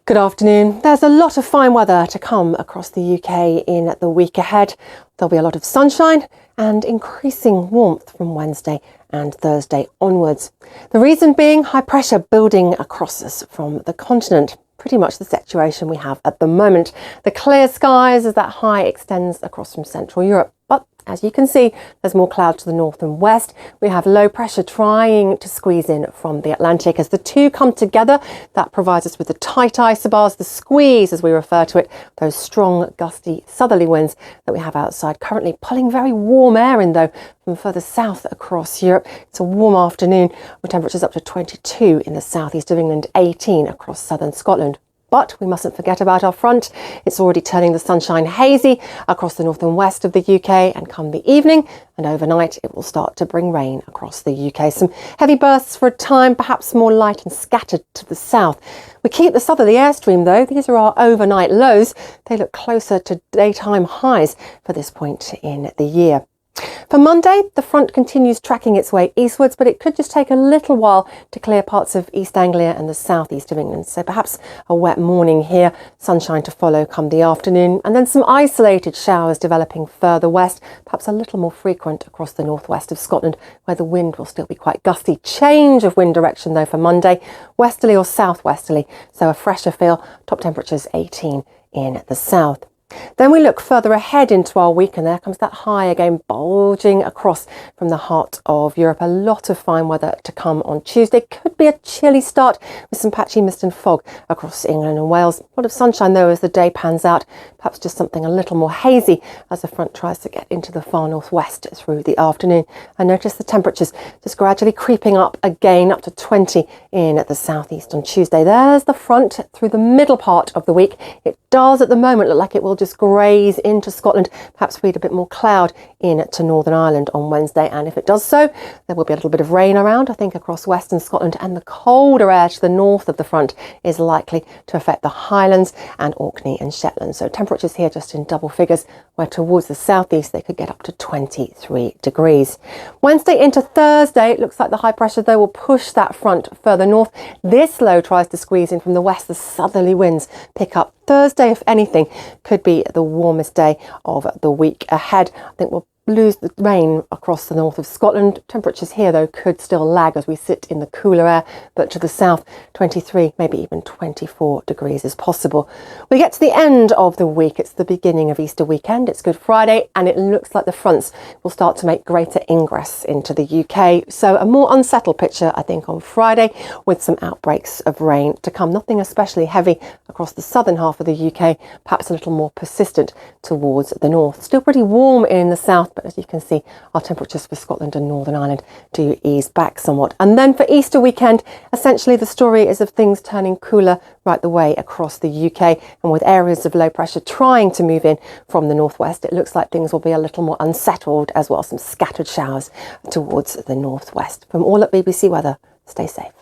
Good afternoon. There's a lot of fine weather to come across the UK in the week ahead. There'll be a lot of sunshine and increasing warmth from Wednesday and Thursday onwards. The reason being high pressure building across us from the continent. Pretty much the situation we have at the moment. The clear skies as that high extends across from Central Europe. But as you can see, there's more cloud to the north and west. We have low pressure trying to squeeze in from the Atlantic. As the two come together, that provides us with the tight isobars, the squeeze as we refer to it, those strong gusty southerly winds that we have outside, currently pulling very warm air in though from further south across Europe. It's a warm afternoon with temperatures up to 22 in the southeast of England, 18 across southern Scotland. But we mustn't forget about our front. It's already turning the sunshine hazy across the north and west of the UK, and come the evening and overnight it will start to bring rain across the UK. Some heavy bursts for a time, perhaps more light and scattered to the south. We keep the southerly airstream though. These are our overnight lows. They look closer to daytime highs for this point in the year. For Monday, the front continues tracking its way eastwards, but it could just take a little while to clear parts of East Anglia and the southeast of England. So perhaps a wet morning here, sunshine to follow come the afternoon, and then some isolated showers developing further west, perhaps a little more frequent across the northwest of Scotland, where the wind will still be quite gusty. Change of wind direction though for Monday, westerly or southwesterly, so a fresher feel, top temperatures 18 in the south. Then we look further ahead into our week, and there comes that high again bulging across from the heart of Europe. A lot of fine weather to come on Tuesday. Could be a chilly start with some patchy mist and fog across England and Wales. A lot of sunshine though as the day pans out. Perhaps just something a little more hazy as the front tries to get into the far northwest through the afternoon. And notice the temperatures just gradually creeping up again up to 20 in the southeast on Tuesday. There's the front through the middle part of the week. It does at the moment look like it will just graze into Scotland, perhaps feed a bit more cloud in to Northern Ireland on Wednesday, and if it does so, there will be a little bit of rain around, I think, across western Scotland, and the colder air to the north of the front is likely to affect the Highlands and Orkney and Shetland. So temperatures here just in double figures, where towards the southeast they could get up to 23 degrees. Wednesday into Thursday, it looks like the high pressure though will push that front further north. This low tries to squeeze in from the west. The southerly winds pick up. Thursday, if anything, could be the warmest day of the week ahead. I think we'll lose the rain across the north of Scotland. Temperatures here though could still lag as we sit in the cooler air, but to the south 23, maybe even 24 degrees is possible. We get to the end of the week. It's the beginning of Easter weekend. It's Good Friday, and it looks like the fronts will start to make greater ingress into the UK. So a more unsettled picture, I think, on Friday, with some outbreaks of rain to come. Nothing especially heavy across the southern half of the UK, perhaps a little more persistent towards the north. Still pretty warm in the south, but as you can see, our temperatures for Scotland and Northern Ireland do ease back somewhat. And then for Easter weekend, essentially the story is of things turning cooler right the way across the UK, and with areas of low pressure trying to move in from the northwest, it looks like things will be a little more unsettled as well. Some scattered showers towards the northwest. From all at BBC Weather, stay safe.